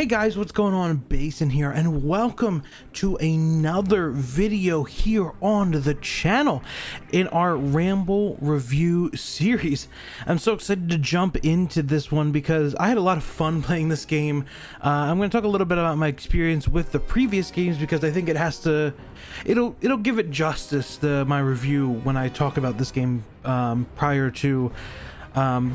Hey guys, what's going on? Basin here, and welcome to another video here on the channel in our Ramble review series. I'm so excited to jump into this one because I had a lot of fun playing this game. I'm going to talk a little bit about my experience with the previous games because I think it has to, it'll give it justice, my review, when I talk about this game prior to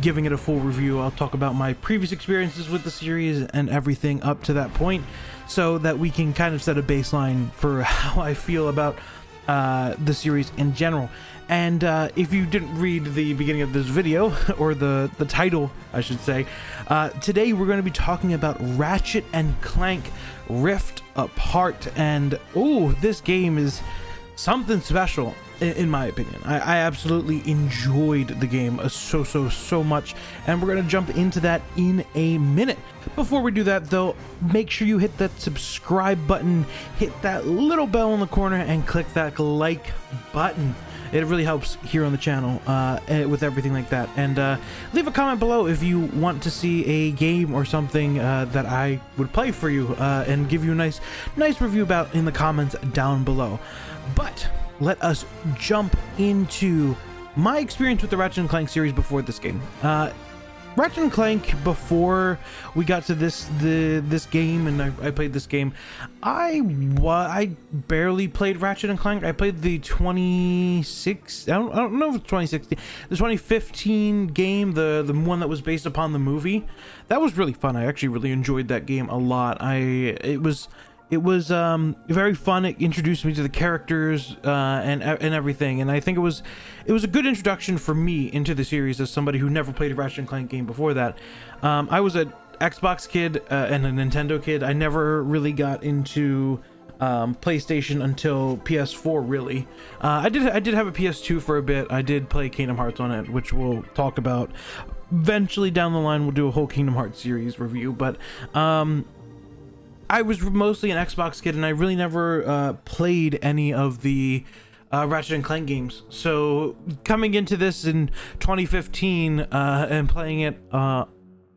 giving it a full review. I'll talk about my previous experiences with the series and everything up to that point so that we can kind of set a baseline for how I feel about the series in general. And if you didn't read the beginning of this video, or the title I should say, today we're going to be talking about Ratchet and Clank Rift Apart. And oh, this game is something special in my opinion. I absolutely enjoyed the game so much, and we're gonna jump into that in a minute. Before we do that though, make sure you hit that subscribe button, hit that little bell in the corner, and click that like button. It really helps here on the channel with everything like that. And leave a comment below if you want to see a game or something that I would play for you and give you a nice review about in the comments down below. But let us jump into my experience with the Ratchet and Clank series before this game. Ratchet and Clank, before we got to this game, and I played this game, I barely played Ratchet and Clank. I played the 2016, I don't know if it's 2016, the 2015 game, the one that was based upon the movie. That was really fun. I actually really enjoyed that game a lot. It was very fun. It introduced me to the characters and everything, and I think it was a good introduction for me into the series as somebody who never played a Ratchet and Clank game before that. I was an Xbox kid and a Nintendo kid. I never really got into PlayStation until PS4 really. I did have a PS2 for a bit. I did play Kingdom Hearts on it, which we'll talk about eventually down the line. We'll do a whole Kingdom Hearts series review, but I was mostly an Xbox kid, and I really never played any of the Ratchet and Clank games. So coming into this in 2015 and playing it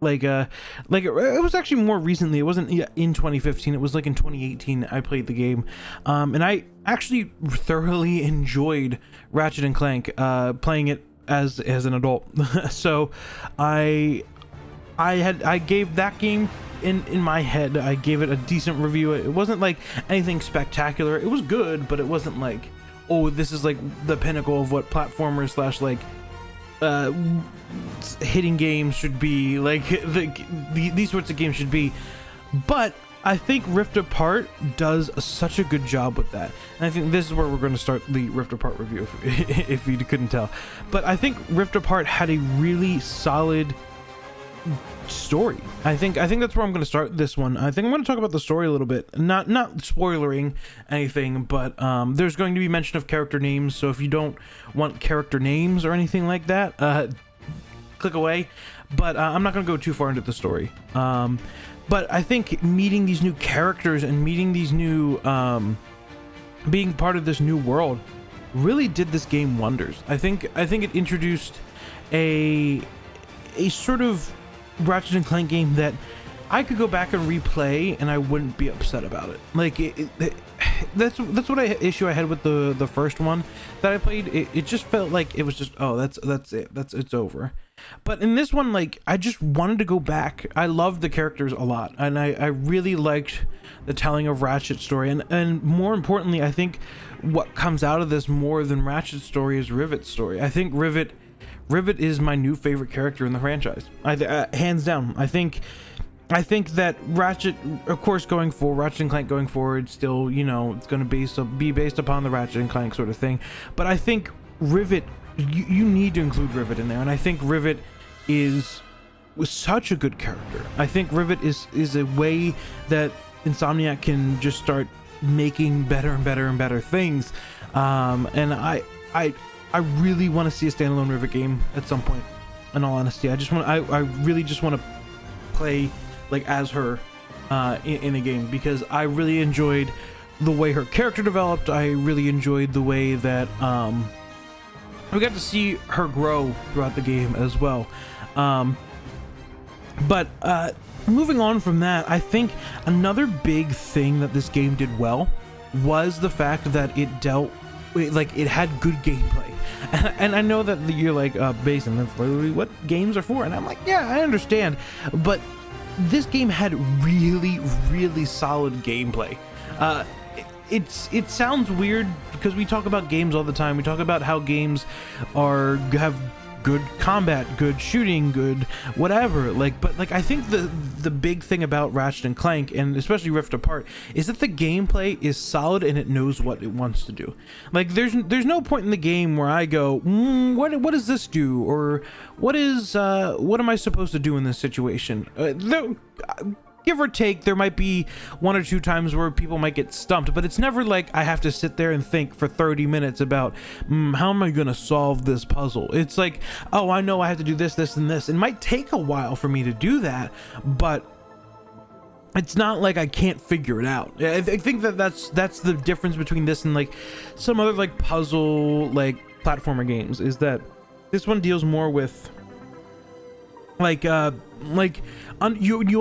it was actually more recently. It wasn't in 2015. It was like in 2018 I played the game, and I actually thoroughly enjoyed Ratchet and Clank playing it as an adult. So I gave that game, in my head, I gave it a decent review. It wasn't like anything spectacular. It was good, but it wasn't like, oh, this is like the pinnacle of what platformers slash like hitting games should be, like these sorts of games should be. But I think Rift Apart does such a good job with that, and I think this is where we're going to start the Rift Apart review, if you couldn't tell. But I think Rift Apart had a really solid story. I think that's where I'm going to start this one. I think I'm going to talk about the story a little bit, not spoilering anything, but there's going to be mention of character names, so if you don't want character names or anything like that, click away. But I'm not going to go too far into the story. But I think meeting these new characters and meeting these new being part of this new world really did this game wonders. I think it introduced a sort of Ratchet and Clank game that I could go back and replay and I wouldn't be upset about it. Like that's what issue I had with the first one that I played. It just felt like it was just, oh, that's it, it's over. But in this one, like, I just wanted to go back. I loved the characters a lot, and I really liked the telling of Ratchet's story, and more importantly, I think what comes out of this more than Ratchet's story is Rivet's story. I think Rivet is my new favorite character in the franchise. Hands down. I think that Ratchet, of course, Ratchet and Clank going forward, still, you know, it's going to be based upon the Ratchet and Clank sort of thing. But I think Rivet, you need to include Rivet in there, and I think Rivet was such a good character. I think Rivet is a way that Insomniac can just start making better and better and better things. And I really want to see a standalone Rivet game at some point. In all honesty, I really just want to play like as her in a game, because I really enjoyed the way her character developed. I really enjoyed the way that we got to see her grow throughout the game as well. But moving on from that, I think another big thing that this game did well was the fact that it had good gameplay. And I know that you're like, Basin, that's literally what games are for. And I'm like, yeah, I understand. But this game had really, really solid gameplay. It sounds weird because we talk about games all the time. We talk about how games have good combat, good shooting, good whatever. But I think the big thing about Ratchet and Clank, and especially Rift Apart, is that the gameplay is solid and it knows what it wants to do. Like there's no point in the game where I go, what does this do, or what am I supposed to do in this situation? Give or take, there might be one or two times where people might get stumped, but it's never like I have to sit there and think for 30 minutes about how am I gonna solve this puzzle. It's like, oh, I know I have to do this, this, and this. It might take a while for me to do that, but it's not like I can't figure it out. I think that's the difference between this and like some other like puzzle like platformer games, is that this one deals more with you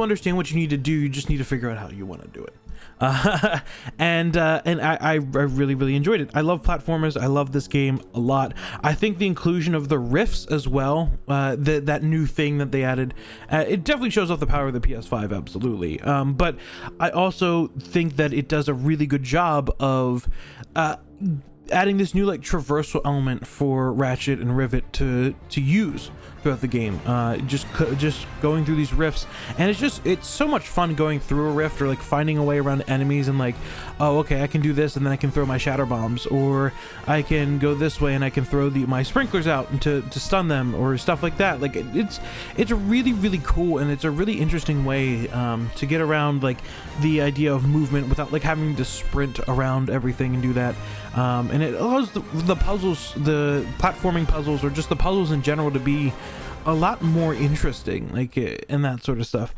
understand what you need to do, you just need to figure out how you want to do it. And I really, really enjoyed it. I love platformers. I love this game a lot. I think the inclusion of the rifts as well, that new thing that they added, it definitely shows off the power of the PS5, absolutely. But I also think that it does a really good job of adding this new like traversal element for Ratchet and Rivet to use throughout the game, just going through these rifts. And it's so much fun going through a rift, or like finding a way around enemies, and like, oh, okay, I can do this and then I can throw my shatter bombs, or I can go this way and I can throw my sprinklers out and to stun them, or stuff like that. Like it's really, really cool, and it's a really interesting way to get around like the idea of movement without like having to sprint around everything and do that. And it allows the puzzles, the platforming puzzles, or just the puzzles in general, to be a lot more interesting, like, and that sort of stuff.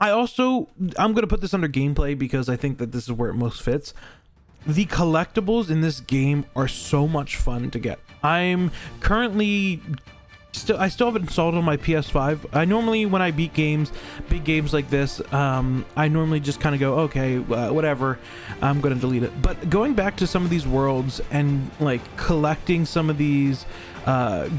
I'm going to put this under gameplay because I think that this is where it most fits. The collectibles in this game are so much fun to get. I'm currently I still have it installed on my PS5. I normally, when I beat big games like this, I normally just kind of go, okay, whatever, I'm gonna delete it. But going back to some of these worlds and like collecting some of these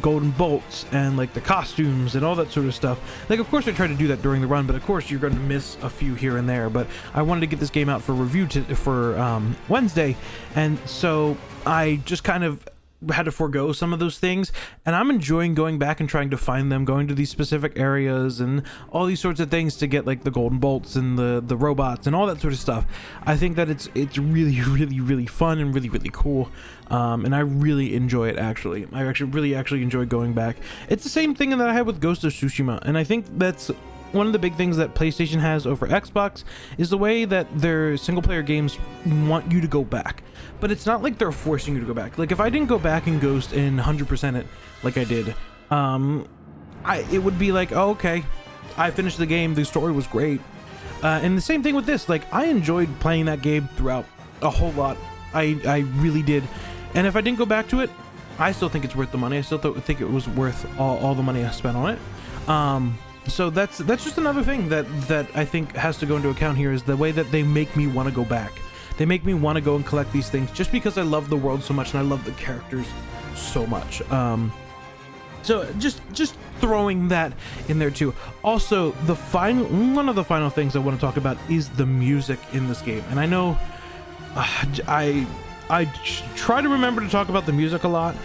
golden bolts and like the costumes and all that sort of stuff, like, of course I try to do that during the run, but of course you're going to miss a few here and there. But I wanted to get this game out for review for Wednesday, and so I just kind of had to forego some of those things, and I'm enjoying going back and trying to find them, going to these specific areas and all these sorts of things to get like the golden bolts and the robots and all that sort of stuff. I think that it's really, really, really fun and really, really cool, and I really enjoy it. Actually, I really enjoy going back. It's the same thing that I had with Ghost of Tsushima, and I think that's one of the big things that PlayStation has over Xbox, is the way that their single player games want you to go back. But it's not like they're forcing you to go back. Like, if I didn't go back in Ghost and 100% it like I did, it would be like, oh, okay, I finished the game, the story was great. And the same thing with this. Like, I enjoyed playing that game throughout a whole lot. I really did. And if I didn't go back to it, I still think it's worth the money. I still think it was worth all the money I spent on it. So that's just another thing that I think has to go into account here, is the way that they make me want to go back. They make me want to go and collect these things just because I love the world so much and I love the characters so much. So just throwing that in there too. Also, one of the final things I want to talk about is the music in this game. And I know I try to remember to talk about the music a lot,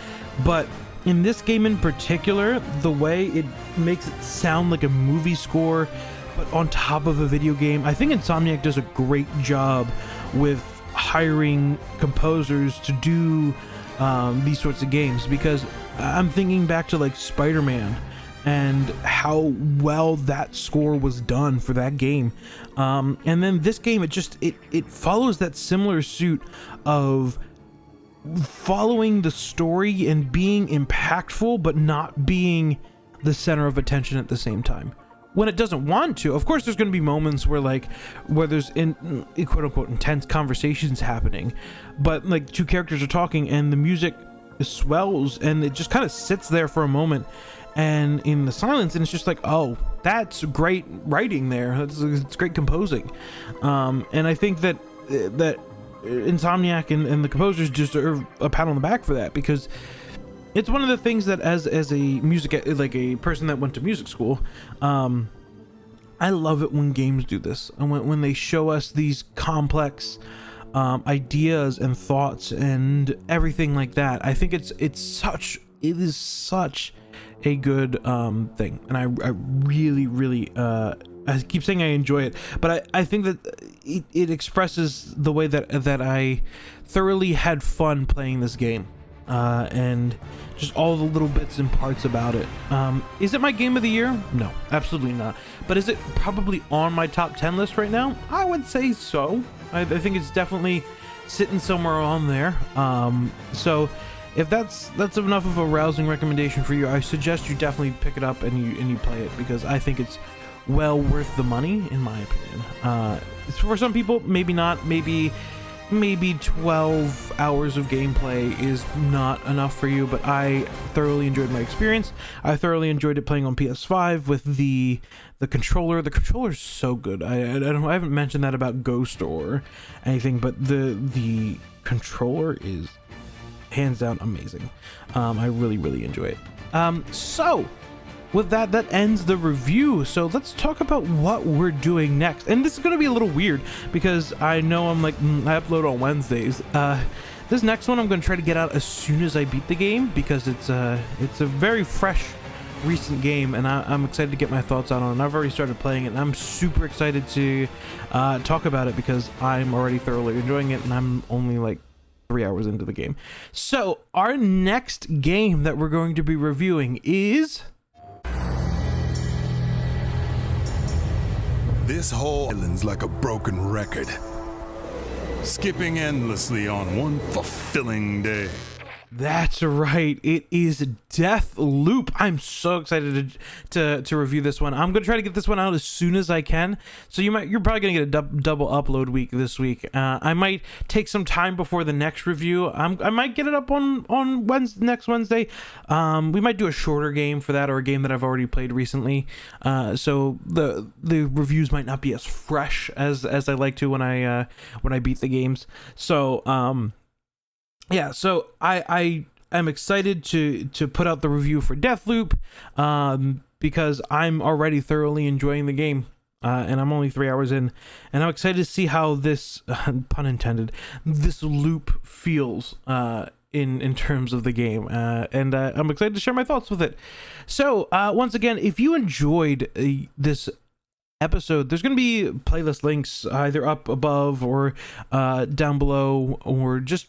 but in this game in particular, the way it makes it sound like a movie score, but on top of a video game, I think Insomniac does a great job with hiring composers to do these sorts of games, because I'm thinking back to like Spider-Man and how well that score was done for that game. And then this game, it follows that similar suit of following the story and being impactful, but not being the center of attention at the same time. When it doesn't want to, of course, there's going to be moments where there's quote unquote intense conversations happening, but like two characters are talking and the music swells and it just kind of sits there for a moment, and in the silence, and it's just like, oh, that's great writing there. It's great composing. And I think that Insomniac and the composers deserve a pat on the back for that, because it's one of the things that as a like a person that went to music school, I love it when games do this, and when they show us these complex ideas and thoughts and everything like that. I think it is such a good thing, and I really I keep saying I enjoy it, but I think that it expresses the way that I thoroughly had fun playing this game, and just all the little bits and parts about it. Is it my game of the year? No, absolutely not. But is it probably on my top 10 list right now? I would say so. I think it's definitely sitting somewhere on there. So if that's enough of a rousing recommendation for you, I suggest you definitely pick it up and you play it, because I think it's well worth the money, in my opinion. For some people, maybe not. Maybe 12 hours of gameplay is not enough for you, but I thoroughly enjoyed my experience. I thoroughly enjoyed it playing on PS5 with the controller. The controller is so good. I haven't mentioned that about Ghost or anything, but the controller is hands down amazing. I really enjoy it. So with that ends the review. So let's talk about what we're doing next. And this is going to be a little weird, because I know I'm like, I upload on Wednesdays. This next one I'm going to try to get out as soon as I beat the game, because it's a very fresh, recent game, and I'm excited to get my thoughts out on it. I've already started playing it, and I'm super excited to talk about it, because I'm already thoroughly enjoying it, and I'm only like 3 hours into the game. So our next game that we're going to be reviewing is... This whole island's like a broken record, skipping endlessly on one fulfilling day. That's right, it is Deathloop. I'm so excited to review this one. I'm gonna try to get this one out as soon as I can. So you're probably gonna get a double upload week this week. I might take some time before the next review. I might get it up on next Wednesday. We might do a shorter game for that, or a game that I've already played recently. So the reviews might not be as fresh as I like to when I beat the games. So yeah, so I am excited to put out the review for Deathloop, because I'm already thoroughly enjoying the game, and I'm only 3 hours in, and I'm excited to see how this, pun intended, this loop feels in terms of the game, and I'm excited to share my thoughts with it. So once again, if you enjoyed this episode, there's going to be playlist links either up above or down below, or just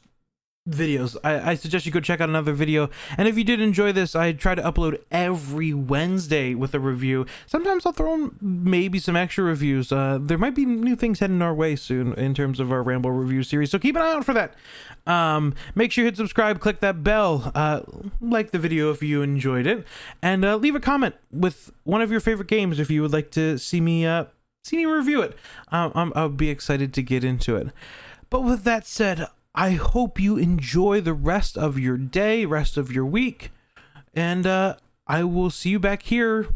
videos. I suggest you go check out another video. And if you did enjoy this, I try to upload every Wednesday with a review. Sometimes I'll throw in maybe some extra reviews. There might be new things heading our way soon in terms of our Ramble review series, so keep an eye out for that. Make sure you hit subscribe, click that bell, like the video if you enjoyed it, and leave a comment with one of your favorite games if you would like to see me review it. I'll be excited to get into it. But with that said, I hope you enjoy the rest of your day, rest of your week, and I will see you back here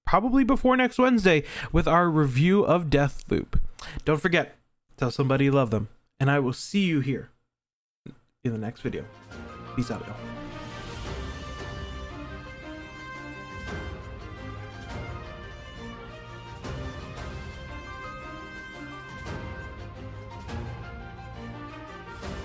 probably before next Wednesday with our review of Deathloop. Don't forget, tell somebody you love them, and I will see you here in the next video. Peace out, y'all.